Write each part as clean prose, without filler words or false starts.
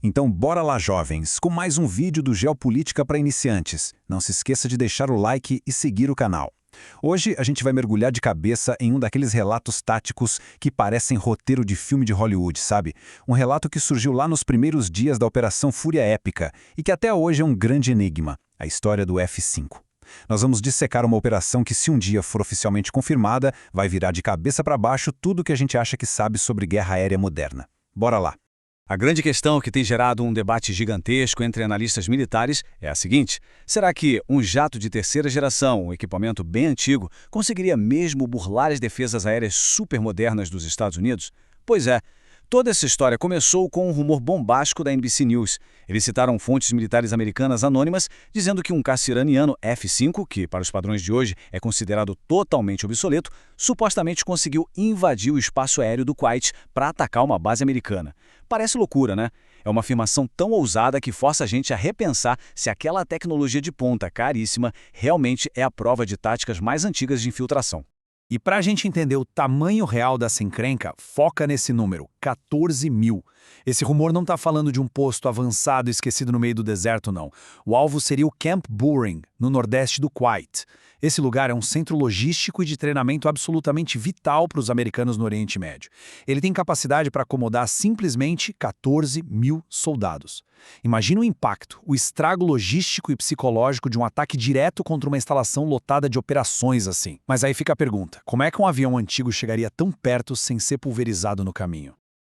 Então bora lá, jovens, com mais um vídeo do Geopolítica para Iniciantes. Não se esqueça de deixar o like e seguir o canal. Hoje a gente vai mergulhar de cabeça em um daqueles relatos táticos que parecem roteiro de filme de Hollywood, sabe? Um relato que surgiu lá nos primeiros dias da Operação Fúria Épica e que até hoje é um grande enigma, a história do F-5. Nós vamos dissecar uma operação que, se um dia for oficialmente confirmada, vai virar de cabeça para baixo tudo o que a gente acha que sabe sobre guerra aérea moderna. Bora lá! A grande questão que tem gerado um debate gigantesco entre analistas militares é a seguinte: será que um jato de terceira geração, um equipamento bem antigo, conseguiria mesmo burlar as defesas aéreas supermodernas dos Estados Unidos? Pois é. Toda essa história começou com um rumor bombástico da NBC News. Eles citaram fontes militares americanas anônimas dizendo que um caça iraniano F-5, que para os padrões de hoje é considerado totalmente obsoleto, supostamente conseguiu invadir o espaço aéreo do Kuwait para atacar uma base americana. Parece loucura, né? É uma afirmação tão ousada que força a gente a repensar se aquela tecnologia de ponta caríssima realmente é a prova de táticas mais antigas de infiltração. E para a gente entender o tamanho real dessa encrenca, foca nesse número, 14 mil. Esse rumor não está falando de um posto avançado esquecido no meio do deserto, não. O alvo seria o Camp Buehring, no nordeste do Kuwait. Esse lugar é um centro logístico e de treinamento absolutamente vital para os americanos no Oriente Médio. Ele tem capacidade para acomodar simplesmente 14 mil soldados. Imagina o impacto, o estrago logístico e psicológico de um ataque direto contra uma instalação lotada de operações assim. Mas aí fica a pergunta, como é que um avião antigo chegaria tão perto sem ser pulverizado no caminho?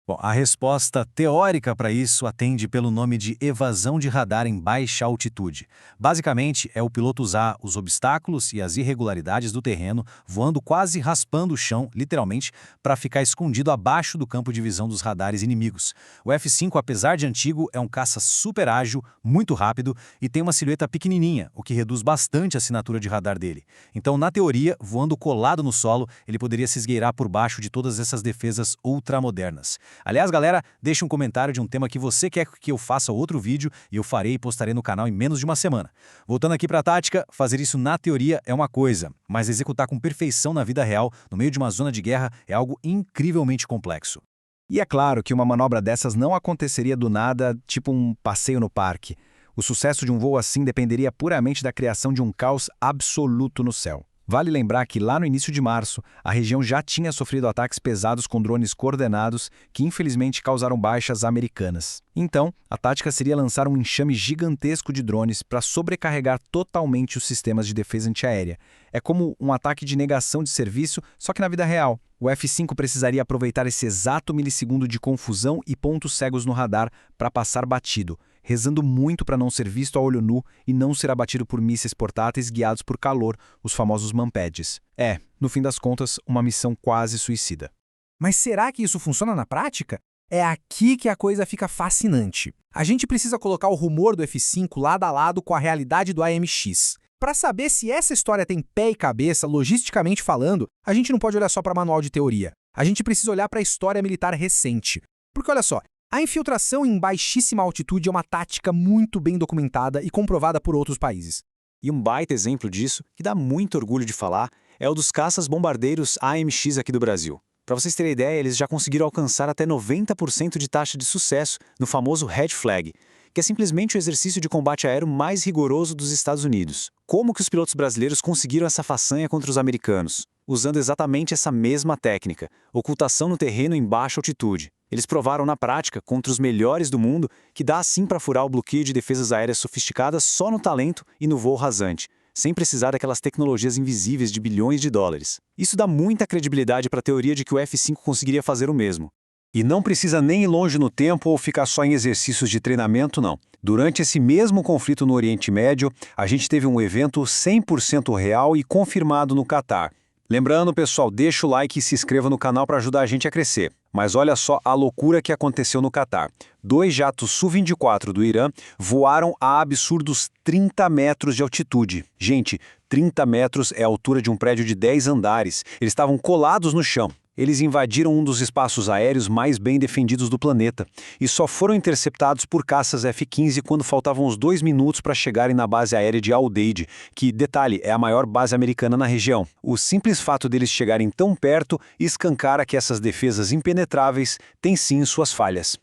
Bom, a resposta teórica para isso atende pelo nome de evasão de radar em baixa altitude. Basicamente, é o piloto usar os obstáculos e as irregularidades do terreno, voando quase raspando o chão, literalmente, para ficar escondido abaixo do campo de visão dos radares inimigos. O F-5, apesar de antigo, é um caça super ágil, muito rápido e tem uma silhueta pequenininha, o que reduz bastante a assinatura de radar dele. Então, na teoria, voando colado no solo, ele poderia se esgueirar por baixo de todas essas defesas ultramodernas. Aliás, galera, deixe um comentário de um tema que você quer que eu faça outro vídeo e eu farei e postarei no canal em menos de uma semana. Voltando aqui para a tática, fazer isso na teoria é uma coisa, mas executar com perfeição na vida real, no meio de uma zona de guerra, é algo incrivelmente complexo. E é claro que uma manobra dessas não aconteceria do nada, tipo um passeio no parque. O sucesso de um voo assim dependeria puramente da criação de um caos absoluto no céu. Vale lembrar que lá no início de março, a região já tinha sofrido ataques pesados com drones coordenados que infelizmente causaram baixas americanas. Então, a tática seria lançar um enxame gigantesco de drones para sobrecarregar totalmente os sistemas de defesa antiaérea. É como um ataque de negação de serviço, só que na vida real. O F-5 precisaria aproveitar esse exato milissegundo de confusão e pontos cegos no radar para passar batido, rezando muito para não ser visto a olho nu e não ser abatido por mísseis portáteis guiados por calor, os famosos MANPADs. É, no fim das contas, uma missão quase suicida. Mas será que isso funciona na prática? É aqui que a coisa fica fascinante. A gente precisa colocar o rumor do F-5 lado a lado com a realidade do AMX. Para saber se essa história tem pé e cabeça, logisticamente falando, a gente não pode olhar só para manual de teoria. A gente precisa olhar para a história militar recente. Porque olha só, a infiltração em baixíssima altitude é uma tática muito bem documentada e comprovada por outros países. E um baita exemplo disso, que dá muito orgulho de falar, é o dos caças bombardeiros AMX aqui do Brasil. Para vocês terem ideia, eles já conseguiram alcançar até 90% de taxa de sucesso no famoso Red Flag, que é simplesmente o exercício de combate aéreo mais rigoroso dos Estados Unidos. Como que os pilotos brasileiros conseguiram essa façanha contra os americanos? Usando exatamente essa mesma técnica, ocultação no terreno em baixa altitude. Eles provaram na prática, contra os melhores do mundo, que dá sim para furar o bloqueio de defesas aéreas sofisticadas só no talento e no voo rasante, sem precisar daquelas tecnologias invisíveis de bilhões de dólares. Isso dá muita credibilidade para a teoria de que o F-5 conseguiria fazer o mesmo. E não precisa nem ir longe no tempo ou ficar só em exercícios de treinamento, não. Durante esse mesmo conflito no Oriente Médio, a gente teve um evento 100% real e confirmado no Catar. Lembrando, pessoal, deixa o like e se inscreva no canal para ajudar a gente a crescer. Mas olha só a loucura que aconteceu no Catar. 2 jatos Su-24 do Irã voaram a absurdos 30 metros de altitude. Gente, 30 metros é a altura de um prédio de 10 andares. Eles estavam colados no chão. Eles invadiram um dos espaços aéreos mais bem defendidos do planeta e só foram interceptados por caças F-15 quando faltavam uns 2 minutos para chegarem na base aérea de Al-Udeid, que, detalhe, é a maior base americana na região. O simples fato deles chegarem tão perto escancara que essas defesas impenetráveis têm sim suas falhas.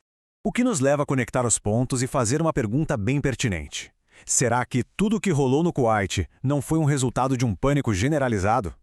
O que nos leva a conectar os pontos e fazer uma pergunta bem pertinente. Será que tudo o que rolou no Kuwait não foi um resultado de um pânico generalizado?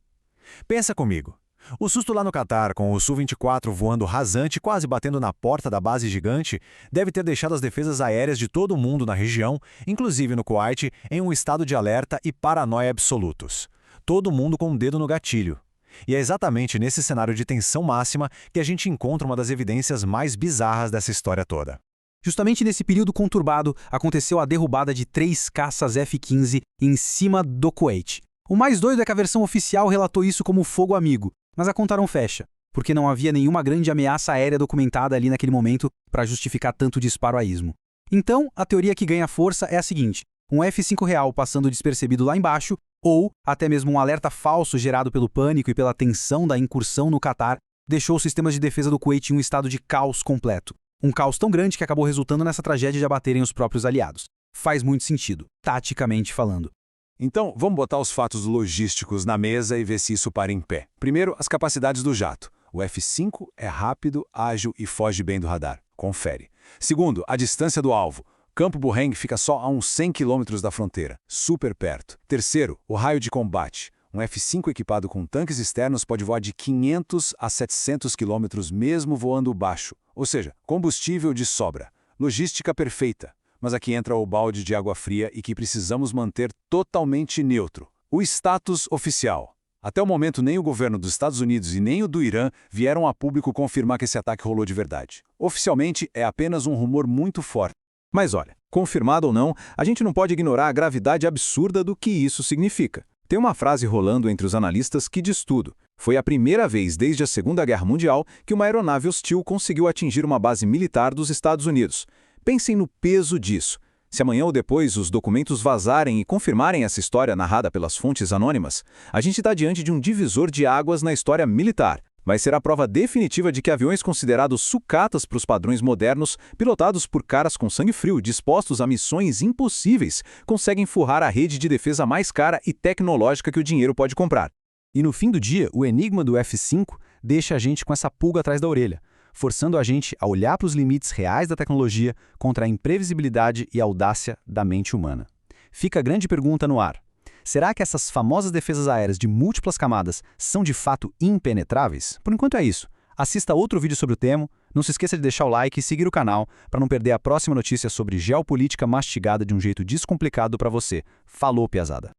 Pensa comigo. O susto lá no Catar, com o Su-24 voando rasante, quase batendo na porta da base gigante, deve ter deixado as defesas aéreas de todo mundo na região, inclusive no Kuwait, em um estado de alerta e paranoia absolutos. Todo mundo com um dedo no gatilho. E é exatamente nesse cenário de tensão máxima que a gente encontra uma das evidências mais bizarras dessa história toda. Justamente nesse período conturbado, aconteceu a derrubada de 3 caças F-15 em cima do Kuwait. O mais doido é que a versão oficial relatou isso como fogo amigo, mas a conta não fecha, porque não havia nenhuma grande ameaça aérea documentada ali naquele momento para justificar tanto disparo a esmo. Então, a teoria que ganha força é a seguinte: um F-5 real passando despercebido lá embaixo, ou até mesmo um alerta falso gerado pelo pânico e pela tensão da incursão no Catar, deixou os sistemas de defesa do Kuwait em um estado de caos completo. Um caos tão grande que acabou resultando nessa tragédia de abaterem os próprios aliados. Faz muito sentido, taticamente falando. Então, vamos botar os fatos logísticos na mesa e ver se isso para em pé. Primeiro, as capacidades do jato. O F-5 é rápido, ágil e foge bem do radar. Confere. Segundo, a distância do alvo. Campo Burreng fica só a uns 100 km da fronteira, super perto. Terceiro, o raio de combate. Um F-5 equipado com tanques externos pode voar de 500 a 700 km mesmo voando baixo. Ou seja, combustível de sobra. Logística perfeita. Mas aqui entra o balde de água fria e que precisamos manter totalmente neutro. O status oficial. Até o momento, nem o governo dos Estados Unidos e nem o do Irã vieram a público confirmar que esse ataque rolou de verdade. Oficialmente, é apenas um rumor muito forte. Mas olha, confirmado ou não, a gente não pode ignorar a gravidade absurda do que isso significa. Tem uma frase rolando entre os analistas que diz tudo. Foi a primeira vez desde a Segunda Guerra Mundial que uma aeronave hostil conseguiu atingir uma base militar dos Estados Unidos. Pensem no peso disso. Se amanhã ou depois os documentos vazarem e confirmarem essa história narrada pelas fontes anônimas, a gente está diante de um divisor de águas na história militar. Vai ser a prova definitiva de que aviões considerados sucatas para os padrões modernos, pilotados por caras com sangue frio, dispostos a missões impossíveis, conseguem forrar a rede de defesa mais cara e tecnológica que o dinheiro pode comprar. E no fim do dia, o enigma do F-5 deixa a gente com essa pulga atrás da orelha, forçando a gente a olhar para os limites reais da tecnologia contra a imprevisibilidade e audácia da mente humana. Fica a grande pergunta no ar. Será que essas famosas defesas aéreas de múltiplas camadas são de fato impenetráveis? Por enquanto é isso. Assista outro vídeo sobre o tema, não se esqueça de deixar o like e seguir o canal para não perder a próxima notícia sobre geopolítica mastigada de um jeito descomplicado para você. Falou, piazada!